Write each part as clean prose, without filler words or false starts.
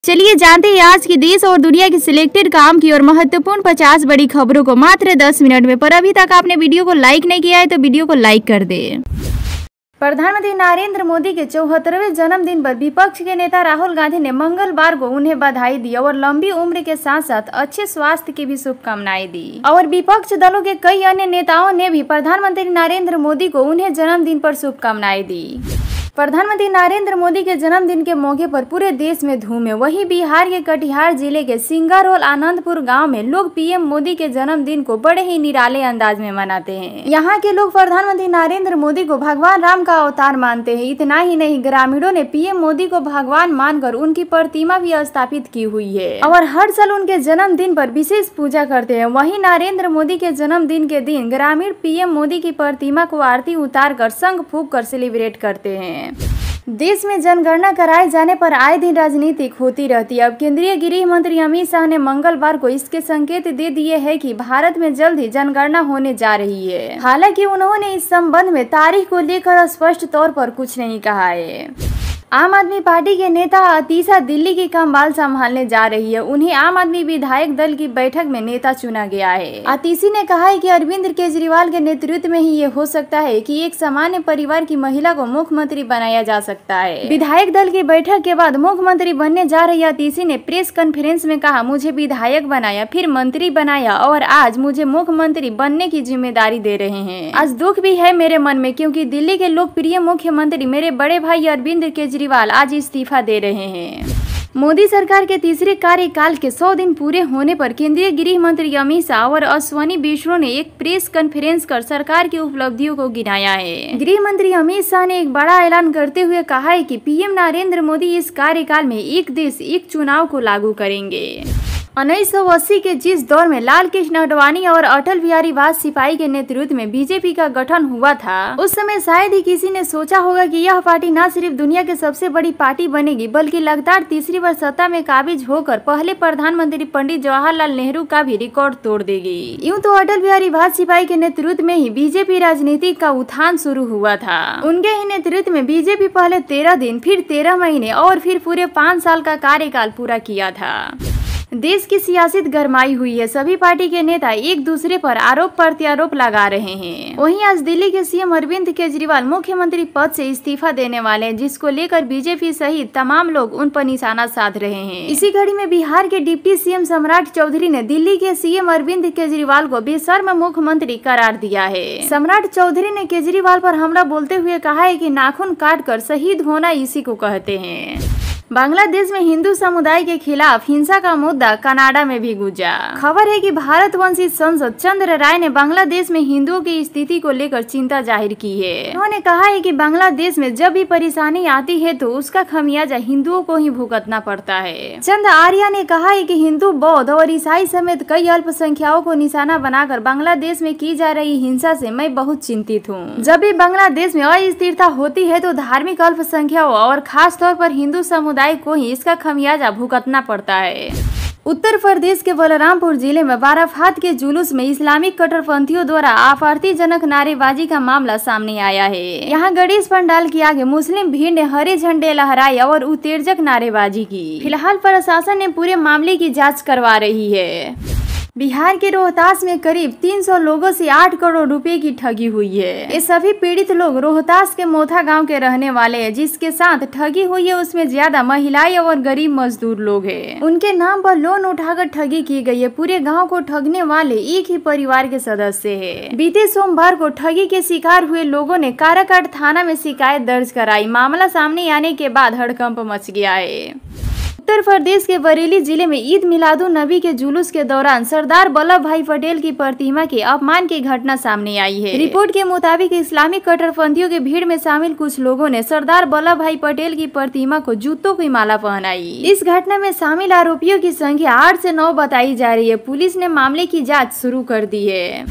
चलिए जानते हैं आज की देश और दुनिया की सिलेक्टेड काम की और महत्वपूर्ण 50 बड़ी खबरों को मात्र 10 मिनट में। पर अभी तक आपने वीडियो को लाइक नहीं किया है तो वीडियो को लाइक कर दे। प्रधानमंत्री नरेंद्र मोदी के 74वें जन्मदिन पर विपक्ष के नेता राहुल गांधी ने मंगलवार को उन्हें बधाई दी और लंबी उम्र के साथ साथ अच्छे स्वास्थ्य की भी शुभकामनाएं दी। और विपक्ष दलों के कई अन्य नेताओं ने भी प्रधानमंत्री नरेंद्र मोदी को उन्हें जन्मदिन पर शुभकामनाएं दी। प्रधानमंत्री नरेंद्र मोदी के जन्मदिन के मौके पर पूरे देश में धूम है। वहीं बिहार के कटिहार जिले के सिंगारौल आनंदपुर गांव में लोग पीएम मोदी के जन्मदिन को बड़े ही निराले अंदाज में मनाते हैं। यहां के लोग प्रधानमंत्री नरेंद्र मोदी को भगवान राम का अवतार मानते हैं। इतना ही नहीं, ग्रामीणों ने पीएम मोदी को भगवान मानकर उनकी प्रतिमा भी स्थापित की हुई है और हर साल उनके जन्मदिन पर विशेष पूजा करते हैं। वहीं नरेंद्र मोदी के जन्मदिन के दिन ग्रामीण पीएम मोदी की प्रतिमा को आरती उतार कर शंख फूंक कर सेलिब्रेट करते हैं। देश में जनगणना कराए जाने पर आए दिन राजनीतिक होती रहती है। अब केंद्रीय गृह मंत्री अमित शाह ने मंगलवार को इसके संकेत दे दिए हैं कि भारत में जल्द ही जनगणना होने जा रही है। हालांकि उन्होंने इस संबंध में तारीख को लेकर स्पष्ट तौर पर कुछ नहीं कहा है। आम आदमी पार्टी के नेता अतीशा दिल्ली की कमबाल संभालने जा रही है। उन्हें आम आदमी विधायक दल की बैठक में नेता चुना गया है। अतीशी ने कहा है कि अरविंद केजरीवाल के नेतृत्व में ही ये हो सकता है कि एक सामान्य परिवार की महिला को मुख्यमंत्री बनाया जा सकता है। विधायक दल की बैठक के बाद मुख्यमंत्री बनने जा रही अतीशी ने प्रेस कॉन्फ्रेंस में कहा, मुझे विधायक बनाया, फिर मंत्री बनाया और आज मुझे मुख्यमंत्री बनने की जिम्मेदारी दे रहे हैं। आज दुख भी है मेरे मन में क्योंकि दिल्ली के लोकप्रिय मुख्यमंत्री मेरे बड़े भाई अरविंद केजरीवाल आज इस्तीफा दे रहे हैं। मोदी सरकार के तीसरे कार्यकाल के 100 दिन पूरे होने पर केंद्रीय गृह मंत्री अमित शाह और अश्विनी वैष्णव ने एक प्रेस कॉन्फ्रेंस कर सरकार की उपलब्धियों को गिनाया है। गृह मंत्री अमित शाह ने एक बड़ा ऐलान करते हुए कहा है कि पीएम नरेंद्र मोदी इस कार्यकाल में एक देश एक चुनाव को लागू करेंगे। 1980 के जिस दौर में लाल कृष्ण आडवाणी और अटल बिहारी वाजपेयी के नेतृत्व में बीजेपी का गठन हुआ था, उस समय शायद ही किसी ने सोचा होगा कि यह पार्टी न सिर्फ दुनिया की सबसे बड़ी पार्टी बनेगी बल्कि लगातार तीसरी बार सत्ता में काबिज होकर पहले प्रधानमंत्री पंडित जवाहरलाल नेहरू का भी रिकॉर्ड तोड़ देगी। यूं तो अटल बिहारी वाजपेयी के नेतृत्व में ही बीजेपी राजनीति का उत्थान शुरू हुआ था। उनके ही नेतृत्व में बीजेपी पहले 13 दिन, फिर 13 महीने और फिर पूरे 5 साल का कार्यकाल पूरा किया था। देश की सियासत गरमाई हुई है। सभी पार्टी के नेता एक दूसरे पर आरोप प्रत्यारोप लगा रहे हैं। वहीं आज दिल्ली के सीएम अरविंद केजरीवाल मुख्यमंत्री पद से इस्तीफा देने वाले हैं, जिसको लेकर बीजेपी सहित तमाम लोग उन पर निशाना साध रहे हैं। इसी कड़ी में बिहार के डिप्टी सीएम सम्राट चौधरी ने दिल्ली के सीएम अरविंद केजरीवाल को बेशर्म मुख्यमंत्री करार दिया है। सम्राट चौधरी ने केजरीवाल पर हमला बोलते हुए कहा है कि नाखून काट कर शहीद होना इसी को कहते हैं। बांग्लादेश में हिंदू समुदाय के खिलाफ हिंसा का मुद्दा कनाडा में भी गूंजा। खबर है कि भारतवंशी सांसद चंद्र राय ने बांग्लादेश में हिंदुओं की स्थिति को लेकर चिंता जाहिर की है। उन्होंने कहा है कि बांग्लादेश में जब भी परेशानी आती है तो उसका खमियाजा हिंदुओं को ही भुगतना पड़ता है। चंद्र आर्या ने कहा है कि हिंदू, बौद्ध और ईसाई समेत कई अल्पसंख्यकों को निशाना बनाकर बांग्लादेश में की जा रही हिंसा से मैं बहुत चिंतित हूँ। जब भी बांग्लादेश में अस्थिरता होती है तो धार्मिक अल्पसंख्यकों और खास तौर पर हिंदू समुदाय को ही इसका खमियाजा भुगतना पड़ता है। उत्तर प्रदेश के बलरामपुर जिले में बाराफात के जुलूस में इस्लामिक कट्टरपंथियों द्वारा आपत्तिजनक नारेबाजी का मामला सामने आया है। यहाँ गणेश पंडाल के आगे मुस्लिम भीड़ ने हरे झंडे लहराए और उत्तेजक नारेबाजी की। फिलहाल प्रशासन ने पूरे मामले की जांच करवा रही है। बिहार के रोहतास में करीब 300 लोगों से 8 करोड़ रुपए की ठगी हुई है। ये सभी पीड़ित लोग रोहतास के मोथा गांव के रहने वाले हैं। जिसके साथ ठगी हुई है उसमें ज्यादा महिलाएं और गरीब मजदूर लोग हैं। उनके नाम पर लोन उठाकर ठगी की गई है। पूरे गांव को ठगने वाले एक ही परिवार के सदस्य हैं। बीते सोमवार को ठगी के शिकार हुए लोगों ने काराकाट थाना में शिकायत दर्ज कराई। मामला सामने आने के बाद हड़कंप मच गया है। उत्तर प्रदेश के बरेली जिले में ईद मिलादुन नबी के जुलूस के दौरान सरदार वल्लभ भाई पटेल की प्रतिमा के अपमान की घटना सामने आई है। रिपोर्ट के मुताबिक इस्लामिक कट्टरपंथियों की भीड़ में शामिल कुछ लोगों ने सरदार वल्लभ भाई पटेल की प्रतिमा को जूतों की माला पहनाई। इस घटना में शामिल आरोपियों की संख्या 8 से 9 बताई जा रही है। पुलिस ने मामले की जाँच शुरू कर दी है।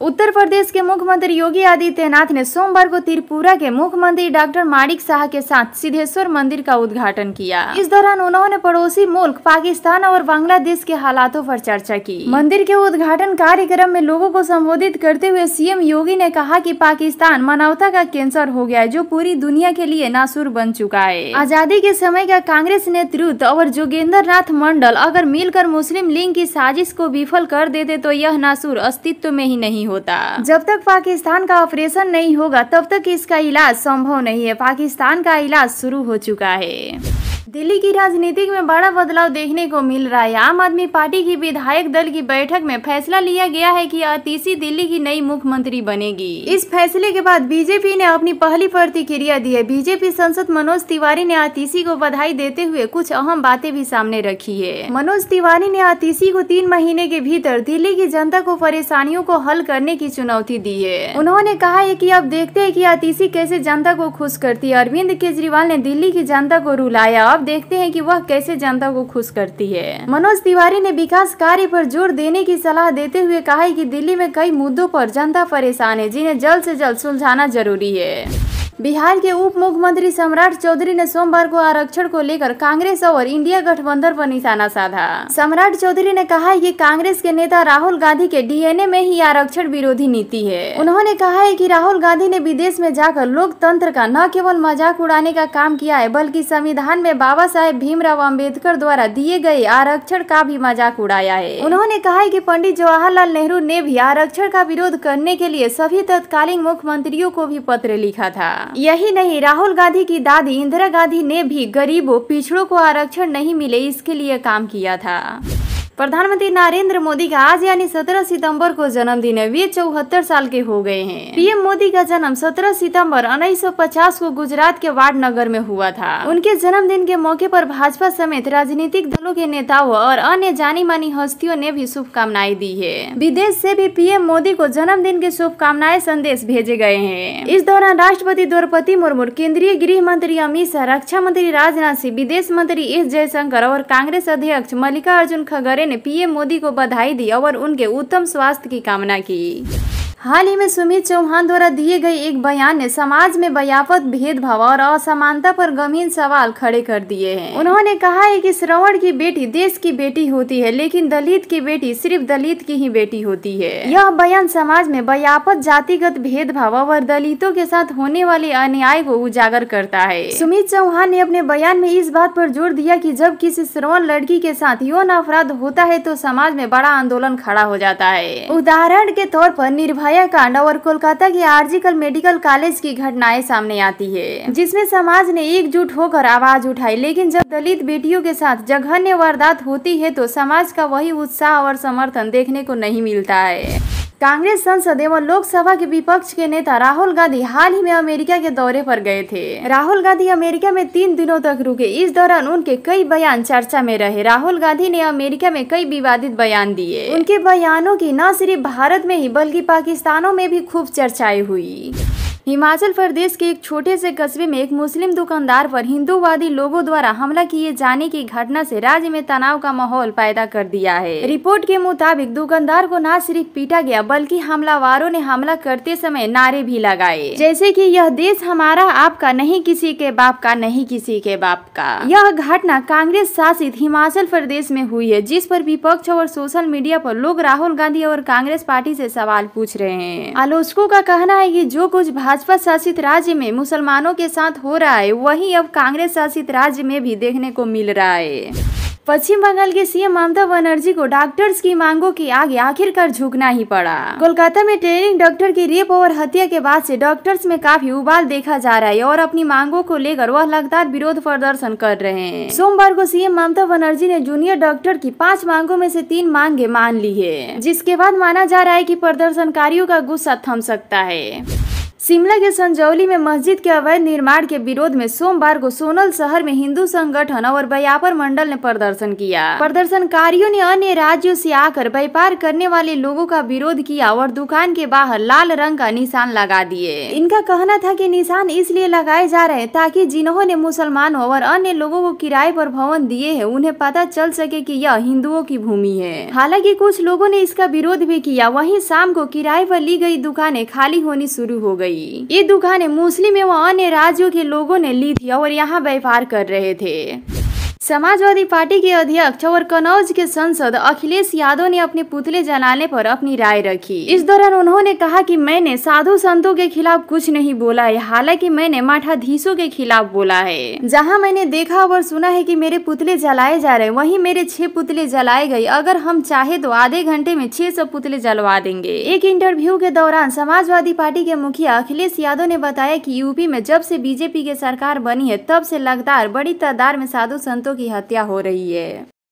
उत्तर प्रदेश के मुख्यमंत्री योगी आदित्यनाथ ने सोमवार को त्रिपुरा के मुख्यमंत्री डॉक्टर माणिक साह के साथ सिद्धेश्वर मंदिर का उद्घाटन किया। इस दौरान उन्होंने पड़ोसी मुल्क पाकिस्तान और बांग्लादेश के हालातों पर चर्चा की। मंदिर के उद्घाटन कार्यक्रम में लोगों को संबोधित करते हुए सीएम योगी ने कहा कि पाकिस्तान मानवता का कैंसर हो गया है, जो पूरी दुनिया के लिए नासूर बन चुका है। आजादी के समय का कांग्रेस नेतृत्व और जोगेंद्र नाथ मंडल अगर मिलकर मुस्लिम लीग की साजिश को विफल कर देते तो यह नासूर अस्तित्व में ही नहीं होता। जब तक पाकिस्तान का ऑपरेशन नहीं होगा तब तक इसका इलाज संभव नहीं है। पाकिस्तान का इलाज शुरू हो चुका है। दिल्ली की राजनीति में बड़ा बदलाव देखने को मिल रहा है। आम आदमी पार्टी की विधायक दल की बैठक में फैसला लिया गया है कि आतिशी दिल्ली की नई मुख्यमंत्री बनेगी। इस फैसले के बाद बीजेपी ने अपनी पहली प्रतिक्रिया दी है। बीजेपी सांसद मनोज तिवारी ने आतिशी को बधाई देते हुए कुछ अहम बातें भी सामने रखी है। मनोज तिवारी ने आतिशी को 3 महीने के भीतर दिल्ली की जनता को परेशानियों को हल करने की चुनौती दी है। उन्होंने कहा है कि अब देखते हैं कि आतिशी कैसे जनता को खुश करती है। अरविंद केजरीवाल ने दिल्ली की जनता को रुलाया, अब देखते हैं कि वह कैसे जनता को खुश करती है। मनोज तिवारी ने विकास कार्य पर जोर देने की सलाह देते हुए कहा है कि दिल्ली में कई मुद्दों पर जनता परेशान है, जिन्हें जल्द से जल्द सुलझाना जरूरी है। बिहार के उप मुख्यमंत्री सम्राट चौधरी ने सोमवार को आरक्षण को लेकर कांग्रेस और इंडिया गठबंधन पर निशाना साधा। सम्राट चौधरी ने कहा है कि कांग्रेस के नेता राहुल गांधी के डीएनए में ही आरक्षण विरोधी नीति है। उन्होंने कहा है कि राहुल गांधी ने विदेश में जाकर लोकतंत्र का न केवल मजाक उड़ाने का काम किया है, बल्कि संविधान में बाबा साहेब भीमराव अम्बेडकर द्वारा दिए गए आरक्षण का भी मजाक उड़ाया है। उन्होंने कहा है कि पंडित जवाहरलाल नेहरू ने भी आरक्षण का विरोध करने के लिए सभी तत्कालीन मुख्यमंत्रियों को भी पत्र लिखा था। यही नहीं, राहुल गांधी की दादी इंदिरा गांधी ने भी गरीबों पिछड़ों को आरक्षण नहीं मिले इसके लिए काम किया था। प्रधानमंत्री नरेंद्र मोदी का आज यानी 17 सितंबर को जन्मदिन है। वे 74 साल के हो गए हैं। पीएम मोदी का जन्म 17 सितंबर 1950 को गुजरात के वाडनगर में हुआ था। उनके जन्मदिन के मौके पर भाजपा समेत राजनीतिक दलों के नेताओं और अन्य जानी मानी हस्तियों ने भी शुभकामनाएं दी है। विदेश से भी पीएम मोदी को जन्मदिन के शुभकामनाएं संदेश भेजे गए हैं। इस दौरान राष्ट्रपति द्रौपदी मुर्मू, केंद्रीय गृह मंत्री अमित शाह, रक्षा मंत्री राजनाथ सिंह, विदेश मंत्री एस जयशंकर और कांग्रेस अध्यक्ष मल्लिकार्जुन खड़गे ने पीएम मोदी को बधाई दी और उनके उत्तम स्वास्थ्य की कामना की। हाल ही में सुमित चौहान द्वारा दिए गए एक बयान ने समाज में व्यापक भेदभाव और असमानता पर गंभीर सवाल खड़े कर दिए हैं। उन्होंने कहा है कि श्रवण की बेटी देश की बेटी होती है, लेकिन दलित की बेटी सिर्फ दलित की ही बेटी होती है। यह बयान समाज में व्यापक जातिगत भेदभाव और दलितों के साथ होने वाले अन्याय को उजागर करता है। सुमित चौहान ने अपने बयान में इस बात पर जोर दिया कि जब किसी श्रवण लड़की के साथ यौन अपराध होता है तो समाज में बड़ा आंदोलन खड़ा हो जाता है। उदाहरण के तौर पर निर्भया कांड और कोलकाता के आरजीकर मेडिकल कॉलेज की घटनाएं सामने आती है, जिसमें समाज ने एकजुट होकर आवाज उठाई। लेकिन जब दलित बेटियों के साथ जघन्य वारदात होती है तो समाज का वही उत्साह और समर्थन देखने को नहीं मिलता है। कांग्रेस संसद एवं लोकसभा के विपक्ष के नेता राहुल गांधी हाल ही में अमेरिका के दौरे पर गए थे। राहुल गांधी अमेरिका में 3 दिनों तक रुके। इस दौरान उनके कई बयान चर्चा में रहे। राहुल गांधी ने अमेरिका में कई विवादित बयान दिए। उनके बयानों की न सिर्फ भारत में ही बल्कि पाकिस्तानों में भी खूब चर्चाएं हुई। हिमाचल प्रदेश के एक छोटे से कस्बे में एक मुस्लिम दुकानदार पर हिंदूवादी लोगों द्वारा हमला किए जाने की घटना से राज्य में तनाव का माहौल पैदा कर दिया है। रिपोर्ट के मुताबिक दुकानदार को न सिर्फ पीटा गया बल्कि हमलावरों ने हमला करते समय नारे भी लगाए, जैसे कि यह देश हमारा आपका, नहीं किसी के बाप का, नहीं किसी के बाप का। यह घटना कांग्रेस शासित हिमाचल प्रदेश में हुई है, जिस पर विपक्ष और सोशल मीडिया पर लोग राहुल गांधी और कांग्रेस पार्टी से सवाल पूछ रहे हैं। आलोचकों का कहना है कि जो कुछ भाजपा शासित राज्य में मुसलमानों के साथ हो रहा है वही अब कांग्रेस शासित राज्य में भी देखने को मिल रहा है। पश्चिम बंगाल के सीएम ममता बनर्जी को डॉक्टर्स की मांगों के आगे आखिरकार झुकना ही पड़ा। कोलकाता में ट्रेनिंग डॉक्टर की रेप और हत्या के बाद से डॉक्टर्स में काफी उबाल देखा जा रहा है और अपनी मांगों को लेकर वह लगातार विरोध प्रदर्शन कर रहे हैं। सोमवार को सीएम ममता बनर्जी ने जूनियर डॉक्टर की 5 मांगों में से 3 मांगे मान ली है, जिसके बाद माना जा रहा है कि प्रदर्शनकारियों का गुस्सा थम सकता है। शिमला के संजौली में मस्जिद के अवैध निर्माण के विरोध में सोमवार को सोनल शहर में हिंदू संगठन और व्यापार मंडल ने प्रदर्शन किया। प्रदर्शनकारियों ने अन्य राज्यों से आकर व्यापार करने वाले लोगों का विरोध किया और दुकान के बाहर लाल रंग का निशान लगा दिए। इनका कहना था कि निशान इसलिए लगाए जा रहे हैं ताकि जिन्होंने मुसलमानों और अन्य लोगों को किराए पर भवन दिए हैं उन्हें पता चल सके कि यह हिंदुओं की भूमि है। हालांकि कुछ लोगों ने इसका विरोध भी किया। वहीं शाम को किराए पर ली गई दुकानें खाली होनी शुरू हो गई। ये दुकानें मुस्लिम एवं अन्य राज्यों के लोगों ने ली थी और यहाँ व्यापार कर रहे थे। समाजवादी पार्टी के अध्यक्ष और कन्नौज के सांसद अखिलेश यादव ने अपने पुतले जलाने पर अपनी राय रखी। इस दौरान उन्होंने कहा कि मैंने साधु संतों के खिलाफ कुछ नहीं बोला है, हालांकि मैंने मठाधीशों के खिलाफ बोला है। जहां मैंने देखा और सुना है कि मेरे पुतले जलाए जा रहे हैं, वहीं मेरे 6 पुतले जलाए गए। अगर हम चाहे तो आधे घंटे में 600 पुतले जलवा देंगे। एक इंटरव्यू के दौरान समाजवादी पार्टी के मुखिया अखिलेश यादव ने बताया कि यूपी में जब से बीजेपी की सरकार बनी है तब से लगातार बड़ी तादाद में साधु संतों की हत्या हो रही है।